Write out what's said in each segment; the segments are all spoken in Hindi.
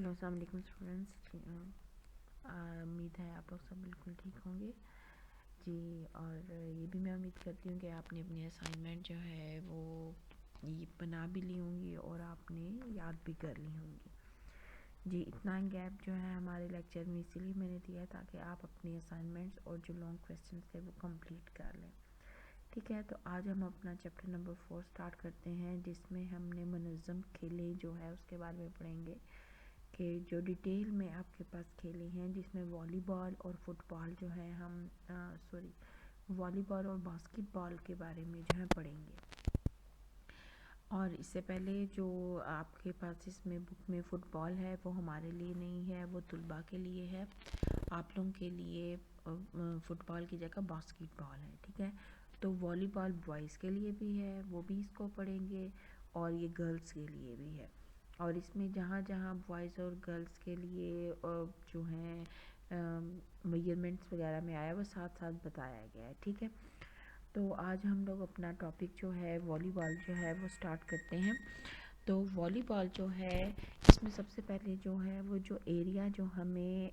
हेलो अस्सलाम वालेकुम स्टूडेंट्स। उम्मीद है आप लोग सब बिल्कुल ठीक होंगे जी। और ये भी मैं उम्मीद करती हूँ कि आपने अपनी असाइनमेंट जो है वो ये बना भी ली होंगी और आपने याद भी कर ली होंगी जी। इतना गैप जो है हमारे लेक्चर में इसीलिए मैंने दिया ताकि आप अपनी असाइनमेंट्स और जो लॉन्ग क्वेश्चन थे वो कंप्लीट कर लें। ठीक है, तो आज हम अपना चैप्टर नंबर 4 स्टार्ट करते हैं, जिसमें हमने मुनज़्ज़म खेलें जो है उसके बारे में पढ़ेंगे कि जो डिटेल में आपके पास खेले हैं, जिसमें वॉलीबॉल और फुटबॉल जो है हम वॉलीबॉल और बास्केटबॉल के बारे में जो है पढ़ेंगे। और इससे पहले जो आपके पास इसमें बुक में फ़ुटबॉल है वो हमारे लिए नहीं है, वो तुलबा के लिए है। आप लोगों के लिए फ़ुटबॉल की जगह बास्केटबॉल है। ठीक है, तो वॉलीबॉल बॉयज़ के लिए भी है, वो भी इसको पढ़ेंगे, और ये गर्ल्स के लिए भी है। और इसमें जहाँ जहाँ बॉयज़ और गर्ल्स के लिए जो हैं मेजरमेंट्स वगैरह में आया वो साथ साथ बताया गया है। ठीक है, तो आज हम लोग अपना टॉपिक जो है वॉलीबॉल जो है वो स्टार्ट करते हैं। तो वॉलीबॉल जो है इसमें सबसे पहले जो है वो जो एरिया जो हमें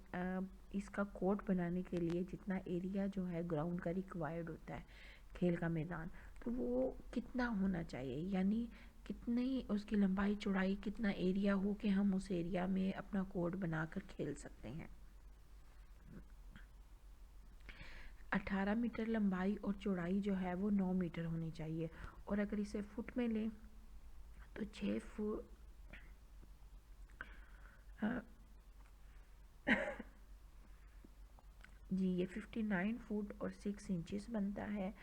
इसका कोर्ट बनाने के लिए जितना एरिया जो है ग्राउंड का रिक्वायर्ड होता है, खेल का मैदान, तो वो कितना होना चाहिए, यानी कितनी उसकी लंबाई चौड़ाई कितना एरिया हो कि हम उस एरिया में अपना कोर्ट बनाकर खेल सकते हैं। 18 मीटर लंबाई और चौड़ाई जो है वो 9 मीटर होनी चाहिए। और अगर इसे फुट में लें तो 6 फुट जी, ये 59 फुट और 6 इंचज़ बनता है।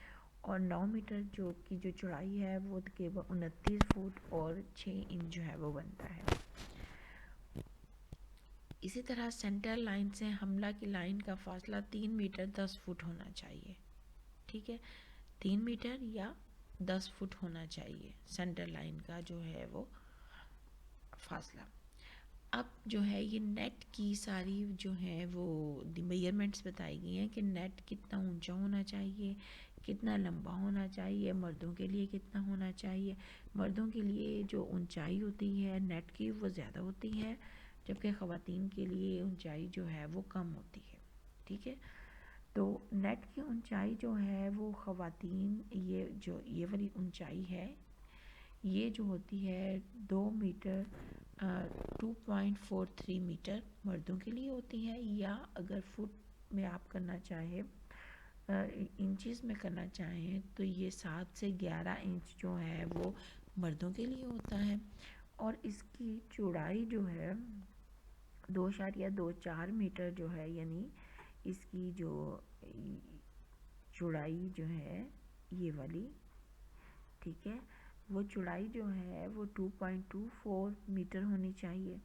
और 9 मीटर जो चौड़ाई है वो तकरीबन 29 फुट और 6 इंच जो है वो बनता है। इसी तरह सेंटर लाइन से हमला की लाइन का फासला 3 मीटर 10 फुट होना चाहिए। ठीक है, 3 मीटर या 10 फुट होना चाहिए सेंटर लाइन का जो है वो फासला। अब जो है ये नेट की सारी जो है वो मेजरमेंट्स बताई गई हैं कि नेट कितना ऊंचा होना चाहिए, कितना लंबा होना चाहिए, मर्दों के लिए कितना होना चाहिए। मर्दों के लिए जो ऊंचाई होती है नेट की वो ज़्यादा होती है, जबकि ख़वातीन के लिए ऊंचाई जो है वो कम होती है। ठीक है, तो नेट की ऊंचाई जो है वो ख़वातीन ये वाली ऊंचाई है, ये जो होती है 2 मीटर 2.43 मीटर मर्दों के लिए होती है, या अगर फुट में आप करना चाहें इंचज़ में करना चाहें तो ये 7 से 11 इंच जो है वो मर्दों के लिए होता है। और इसकी चौड़ाई जो है 2.24 मीटर जो है, यानी इसकी जो चौड़ाई जो है ये वाली, ठीक है, वो चौड़ाई जो है वो 2.24 मीटर होनी चाहिए।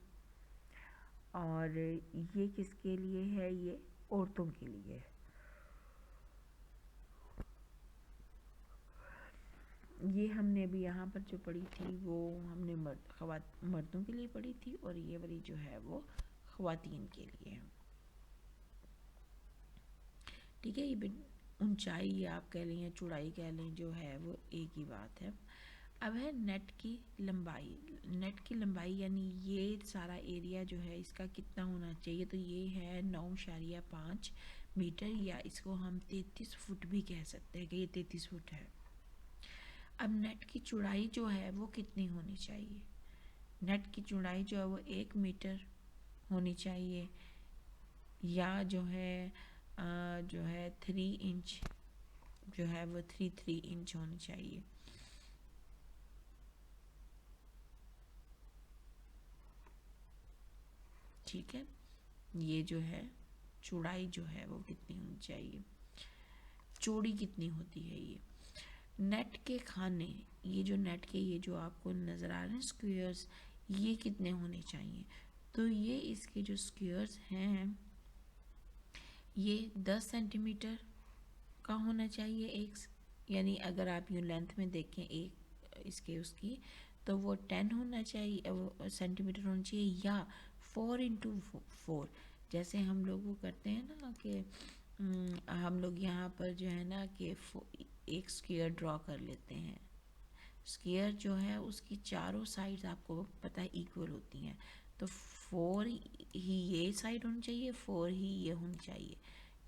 और ये किसके लिए है, ये औरतों के लिए है। ये हमने अभी यहाँ पर जो पढ़ी थी वो हमने मर्दों के लिए पढ़ी थी, और ये वाली जो है वो ख़वातीन के लिए है। ठीक है, ये ऊंचाई आप कह लें या चौड़ाई कह लें जो है वो एक ही बात है। अब है नेट की लंबाई। नेट की लंबाई यानी ये सारा एरिया जो है इसका कितना होना चाहिए, तो ये है 9.5 मीटर, या इसको हम 33 फुट भी कह सकते हैं कि ये 33 फुट है। अब नेट की चौड़ाई जो है वो कितनी होनी चाहिए, नेट की चौड़ाई जो है वो 1 मीटर होनी चाहिए, या जो है 3 इंच जो है वो 3 इंच होनी चाहिए। ठीक है, ये जो है चौड़ाई जो है वो कितनी होनी चाहिए, चौड़ी कितनी होती है ये। नेट के खाने, ये जो नेट के ये जो आपको नज़र आ रहे हैं स्क्वेयर्स, ये कितने होने चाहिए, तो ये इसके जो स्क्वेयर्स हैं ये 10 सेंटीमीटर का होना चाहिए एक, यानी अगर आप यूँ लेंथ में देखें एक इसके उसकी, तो वो 10 होना चाहिए सेंटीमीटर होना चाहिए, या 4x4, जैसे हम लोग वो करते हैं ना कि हम लोग यहाँ पर जो है ना कि एक स्क्वायर ड्रॉ कर लेते हैं। स्क्वायर जो है उसकी चारों साइड्स आपको पता है इक्वल होती हैं, तो 4 ही ये साइड होनी चाहिए, 4 ही ये होनी चाहिए,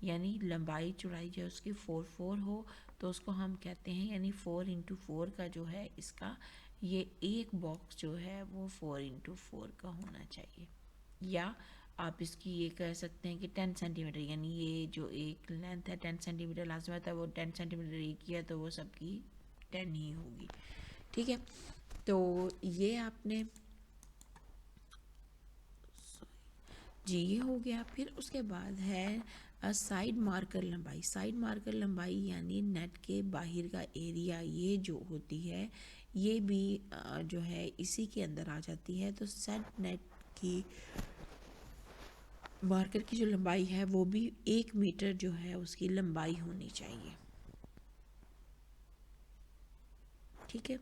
यानी लंबाई चौड़ाई जो है उसकी 4 हो, तो उसको हम कहते हैं, यानी 4 × 4 का जो है इसका ये एक बॉक्स जो है वो 4 × 4 का होना चाहिए। या आप इसकी ये कह सकते हैं कि 10 सेंटीमीटर, यानी ये जो एक लेंथ है 10 सेंटीमीटर लाजमी आता है, वो 10 सेंटीमीटर एक ही है, तो वो सबकी 10 ही होगी। ठीक है, तो ये आपने जी ये हो गया। फिर उसके बाद है साइड मार्कर लंबाई। साइड मार्कर लंबाई यानी नेट के बाहर का एरिया, ये जो होती है ये भी जो है इसी के अंदर आ जाती है। तो सेट नेट की मार्कर की जो लंबाई है वो भी 1 मीटर जो है उसकी लंबाई होनी चाहिए। ठीक है,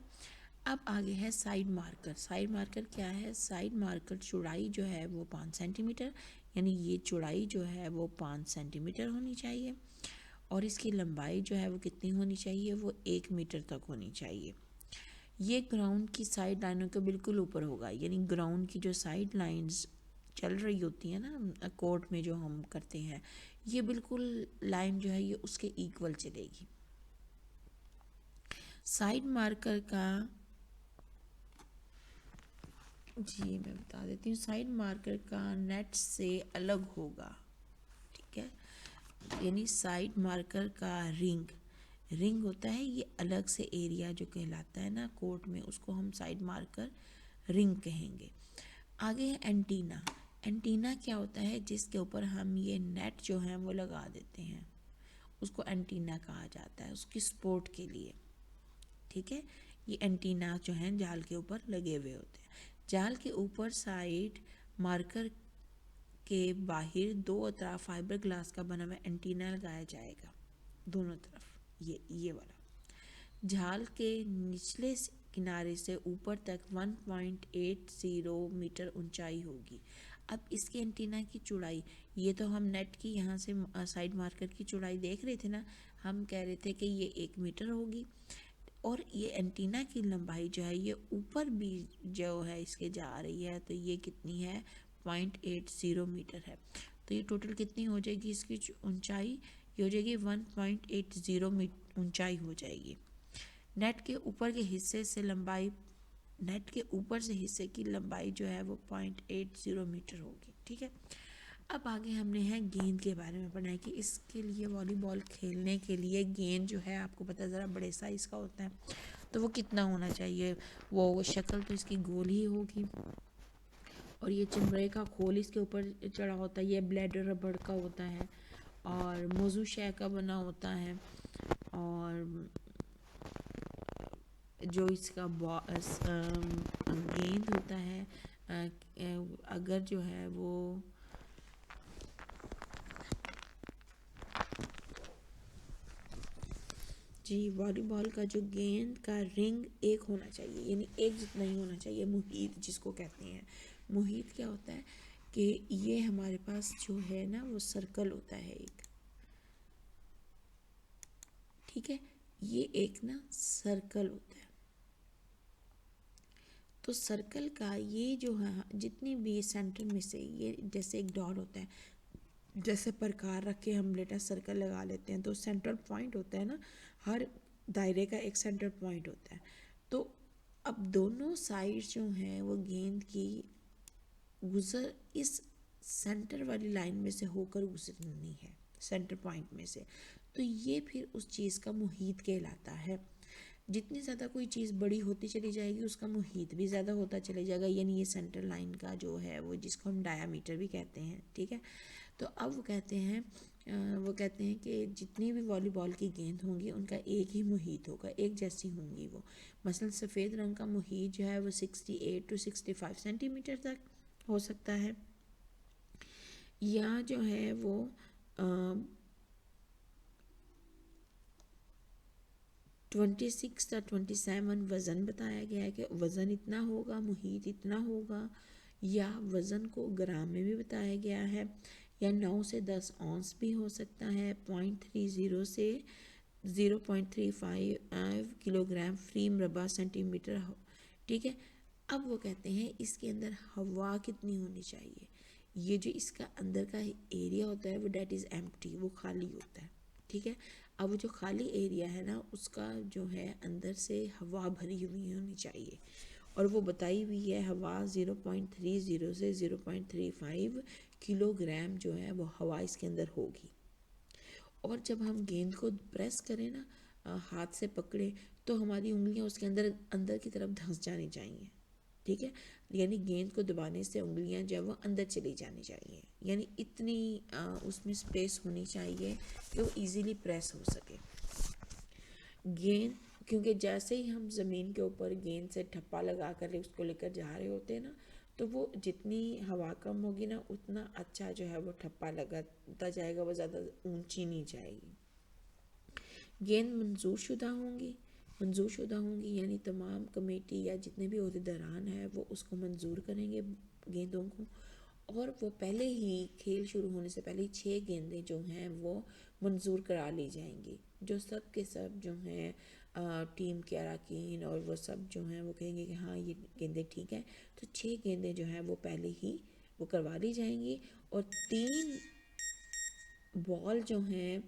अब आगे है साइड मार्कर। साइड मार्कर क्या है? साइड मार्कर चौड़ाई जो है वो 5 सेंटीमीटर, यानी ये चौड़ाई जो है वो 5 सेंटीमीटर होनी चाहिए, और इसकी लंबाई जो है वो कितनी होनी चाहिए? वो 1 मीटर तक होनी चाहिए। ये ग्राउंड की साइड लाइनों के बिल्कुल ऊपर होगा, यानी ग्राउंड की जो साइड लाइंस चल रही होती है ना कोर्ट में जो हम करते हैं, ये बिल्कुल लाइन जो है ये उसके इक्वल चलेगी। साइड मार्कर का जी मैं बता देती हूँ, साइड मार्कर का नेट से अलग होगा। ठीक है, यानी साइड मार्कर का रिंग होता है, ये अलग से एरिया जो कहलाता है ना कोर्ट में, उसको हम साइड मार्कर रिंग कहेंगे। आगे है एंटीना। एंटीना क्या होता है? जिसके ऊपर हम ये नेट जो है वो लगा देते हैं, उसको एंटीना कहा जाता है, उसकी सपोर्ट के लिए। ठीक है, ये एंटीना जो है जाल के ऊपर लगे हुए होते हैं। जाल के ऊपर साइड मार्कर के बाहर दो तरफ फाइबर ग्लास का बना हुआ एंटीना लगाया जाएगा, दोनों तरफ ये वाला। जाल के निचले किनारे से ऊपर तक 1.80 मीटर ऊंचाई होगी। अब इसके एंटीना की चौड़ाई, ये तो हम नेट की यहाँ से साइड मार्कर की चौड़ाई देख रहे थे ना, हम कह रहे थे कि ये 1 मीटर होगी, और ये एंटीना की लंबाई जो है ये ऊपर भी जो है इसके जा रही है, तो ये कितनी है? 0.80 मीटर है। तो ये टोटल कितनी हो जाएगी इसकी ऊंचाई? ये हो जाएगी 1.80 मीटर ऊंचाई हो जाएगी। नेट के ऊपर के हिस्से से लंबाई, नेट के ऊपर से हिस्से की लंबाई जो है वो 0.80 मीटर होगी। ठीक है, अब आगे हमने है गेंद के बारे में पढ़ना है कि इसके लिए वॉलीबॉल खेलने के लिए गेंद जो है आपको पता है ज़रा बड़े साइज़ का होता है, तो वो कितना होना चाहिए? वो शक्ल तो इसकी गोल ही होगी, और ये चमड़े का खोल इसके ऊपर चढ़ा होता है, ये ब्लेडर रबड़ का होता है, और मौजू शय का बना होता है, और जो इसका गेंद होता है अगर जो है वो जी वॉलीबॉल का जो गेंद का रिंग एक होना चाहिए, यानी एक जितना ही होना चाहिए, मुहीत जिसको कहते हैं। मुहीत क्या होता है कि ये हमारे पास जो है ना वो सर्कल होता है एक। ठीक है, ये एक ना सर्कल होता है, तो सर्कल का ये जो है जितनी भी सेंटर में से ये जैसे एक डॉट होता है, जैसे प्रकार रख के हम लेटर सर्कल लगा लेते हैं, तो सेंट्रल पॉइंट होता है ना, हर दायरे का एक सेंटर पॉइंट होता है। तो अब दोनों साइड जो हैं वो गेंद की गुजर इस सेंटर वाली लाइन में से होकर गुजरनी है, सेंटर पॉइंट में से, तो ये फिर उस चीज़ का मुहीत कहलाता है। जितनी ज़्यादा कोई चीज़ बड़ी होती चली जाएगी उसका मुहीत भी ज़्यादा होता चले जाएगा, यानी ये सेंटर लाइन का जो है वो जिसको हम डायामीटर भी कहते हैं। ठीक है, तो अब वो कहते हैं कि जितनी भी वॉलीबॉल की गेंद होंगी उनका एक ही मुहीत होगा, एक जैसी होंगी वो। मसलन सफ़ेद रंग का मुहीत जो है वो 68 to 65 सेंटीमीटर तक हो सकता है, या जो है वो 26 या 27 वज़न बताया गया है कि वज़न इतना होगा, मुहीत इतना होगा, या वज़न को ग्राम में भी बताया गया है, या 9 से 10 औंस भी हो सकता है, 0.30 से 0.35 किलोग्राम फी मरबा सेंटीमीटर। ठीक है, अब वो कहते हैं इसके अंदर हवा कितनी होनी चाहिए। ये जो इसका अंदर का एरिया होता है वो डेट इज़ एम्प्टी, वो खाली होता है, ठीक है। अब वो जो खाली एरिया है ना उसका जो है अंदर से हवा भरी हुई होनी चाहिए, और वो बताई हुई है हवा 0.30 से 0.35 किलोग्राम जो है वो हवा इसके अंदर होगी। और जब हम गेंद को प्रेस करें ना, हाथ से पकड़े, तो हमारी उंगलियां उसके अंदर अंदर की तरफ धंस जानी चाहिए, ठीक है। यानी गेंद को दबाने से उंगलियां जो है वो अंदर चली जानी चाहिए, यानी इतनी उसमें स्पेस होनी चाहिए कि वो इजीली प्रेस हो सके गेंद। क्योंकि जैसे ही हम ज़मीन के ऊपर गेंद से ठप्पा लगा कर उसको लेकर जा रहे होते हैं ना, तो वो जितनी हवा कम होगी ना उतना अच्छा जो है वो ठप्पा लगाता जाएगा, वो ज़्यादा ऊंची नहीं जाएगी। गेंद मंजूर शुदा होंगी यानी तमाम कमेटी या जितने भी अहदेदारान हैं वो उसको मंजूर करेंगे गेंदों को। और वो पहले ही खेल शुरू होने से पहले ही 6 गेंदें जो हैं वो मंजूर करा ली जाएंगी, जो सब के सब जो हैं टीम के अरकान और वो सब जो हैं वो कहेंगे कि हाँ ये गेंदें ठीक हैं, तो 6 गेंदें जो हैं वो पहले ही वो करवा ली जाएंगी। और 3 बॉल जो हैं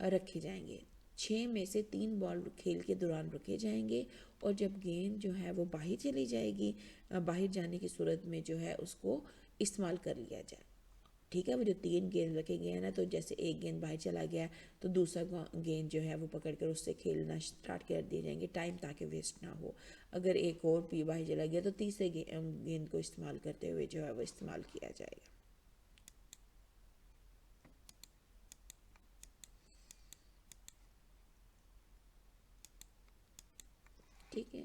रखे जाएंगे, 6 में से 3 बॉल खेल के दौरान रखे जाएंगे, और जब गेंद जो है वो बाहर चली जाएगी, बाहर जाने की सूरत में जो है उसको इस्तेमाल कर लिया जाए, ठीक है। वो जो 3 गेंद रखे गए हैं ना, तो जैसे एक गेंद बाहर चला गया तो दूसरा गेंद जो है वो पकड़ कर उससे खेलना स्टार्ट कर दिए जाएंगे, टाइम ताकि वेस्ट ना हो। अगर एक और भी बाहर चला गया तो तीसरे गेंद को इस्तेमाल करते हुए जो है वो इस्तेमाल किया जाएगा। ठीक है,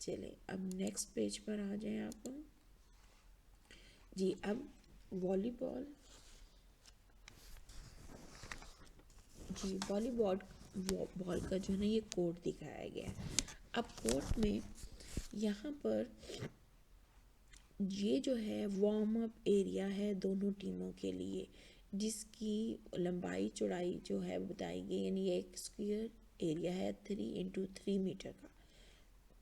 चलिए अब नेक्स्ट पेज पर आ जाएं आप जी। अब वॉलीबॉल जी, वॉलीबॉल बॉल का जो है ना ये कोर्ट दिखाया गया है। अब कोर्ट में यहाँ पर ये जो है वार्म अप एरिया है दोनों टीमों के लिए, जिसकी लंबाई चौड़ाई जो है बताई गई, यानी ये एक स्क्वायर एरिया है 3 × 3 मीटर का।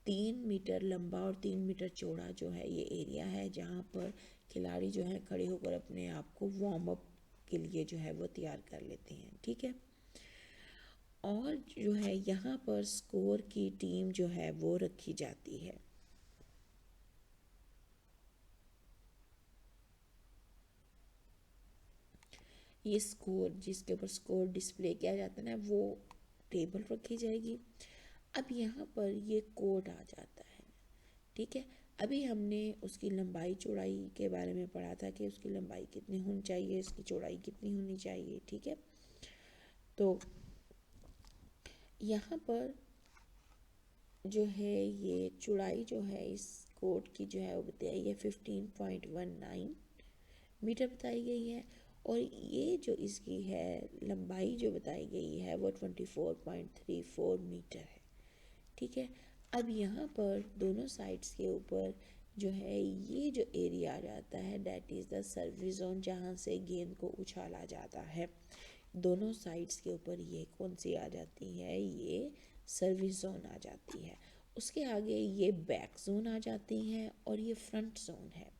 3 मीटर लंबा और 3 मीटर चौड़ा जो है ये एरिया है जहाँ पर खिलाड़ी जो है खड़े होकर अपने आप को वार्म अप के लिए जो है वो तैयार कर लेते हैं, ठीक है। और जो है यहाँ पर स्कोर की टीम जो है वो रखी जाती है। ये स्कोर जिसके ऊपर स्कोर डिस्प्ले किया जाता है ना, वो टेबल रखी जाएगी। अब यहाँ पर ये कोड आ जाता है, ठीक है। अभी हमने उसकी लंबाई चौड़ाई के बारे में पढ़ा था कि उसकी लंबाई कितनी होनी चाहिए, इसकी चौड़ाई कितनी होनी चाहिए, ठीक है। तो यहाँ पर जो है ये चौड़ाई जो है इस कोड की जो है वो बताई है 15.19 मीटर बताई गई है, और ये जो इसकी है लंबाई जो बताई गई है वो 24.34 मीटर है, ठीक है। अब यहाँ पर दोनों साइड्स के ऊपर जो है ये जो एरिया आ जाता है that is the service zone, जहाँ से गेंद को उछाला जाता है। दोनों साइड्स के ऊपर ये कौन सी आ जाती है, ये सर्विस जोन आ जाती है। उसके आगे ये बैक जोन आ जाती हैं और ये फ्रंट जोन है,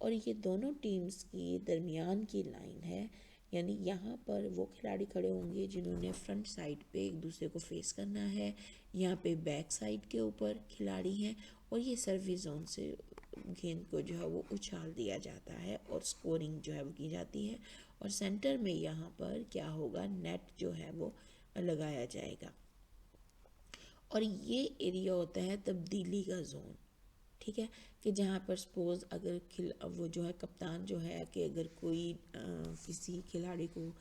और ये दोनों टीम्स की दरमियान की लाइन है, यानी यहाँ पर वो खिलाड़ी खड़े होंगे जिन्होंने फ्रंट साइड पे एक दूसरे को फेस करना है, यहाँ पे बैक साइड के ऊपर खिलाड़ी हैं, और ये सर्विस जोन से गेंद को जो है वो उछाल दिया जाता है और स्कोरिंग जो है वो की जाती है। और सेंटर में यहाँ पर क्या होगा, नेट जो है वो लगाया जाएगा, और ये एरिया होता है तब्दीली का जोन, ठीक है। कि जहाँ पर सपोज़ अगर वो जो है कप्तान जो है कि अगर कोई किसी खिलाड़ी को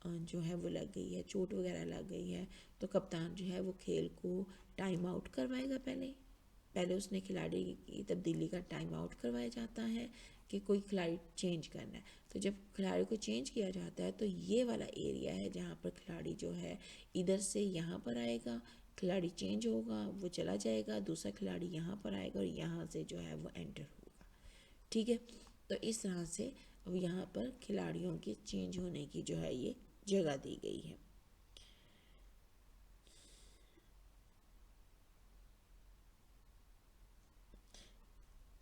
जो है वो लग गई है, चोट वगैरह लग गई है, तो कप्तान जो है वो खेल को टाइम आउट करवाएगा। पहले उसने खिलाड़ी की तब्दीली का टाइम आउट करवाया जाता है कि कोई खिलाड़ी चेंज करना है। तो जब खिलाड़ी को चेंज किया जाता है तो ये वाला एरिया है जहाँ पर खिलाड़ी जो है इधर से यहाँ पर आएगा, खिलाड़ी चेंज होगा, वो चला जाएगा, दूसरा खिलाड़ी यहाँ पर आएगा और यहाँ से जो है वो एंटर होगा, ठीक है। तो इस तरह से अब यहाँ पर खिलाड़ियों के चेंज होने की जो है ये जगह दी गई है।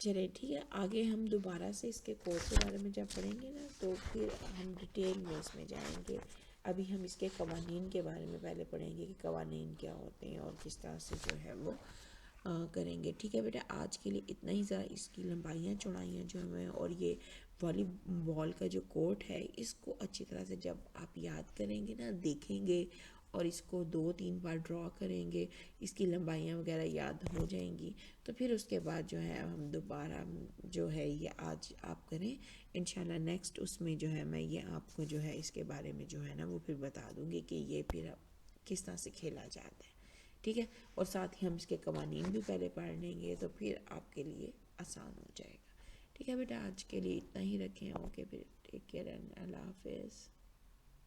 चलिए ठीक है, आगे हम दोबारा से इसके कोर्स के बारे में जब पढ़ेंगे ना तो फिर हम डिटेल में इसमें जाएंगे। अभी हम इसके कवानीन के बारे में पहले पढ़ेंगे कि कवानीन क्या होते हैं और किस तरह से जो है वो करेंगे। ठीक है बेटा, आज के लिए इतना ही। ज़रा इसकी लंबाइयाँ चौड़ाइयाँ जो हैं और ये वॉलीबॉल का जो कोर्ट है इसको अच्छी तरह से जब आप याद करेंगे ना, देखेंगे और इसको 2-3 बार ड्रॉ करेंगे, इसकी लंबाइयाँ वगैरह याद हो जाएंगी, तो फिर उसके बाद जो है हम दोबारा जो है ये आज आप करें इंशाल्लाह। नेक्स्ट उसमें जो है मैं ये आपको जो है इसके बारे में जो है ना वो फिर बता दूँगी कि ये फिर किस तरह से खेला जाता है। ठीक है, और साथ ही हम इसके कवानीन भी पहले पढ़ लेंगे तो फिर आपके लिए आसान हो जाएगा। ठीक है बेटा, आज के लिए इतना ही रखें। ओके, फिर टेक केयर एंड अल्लाह हाफिज़।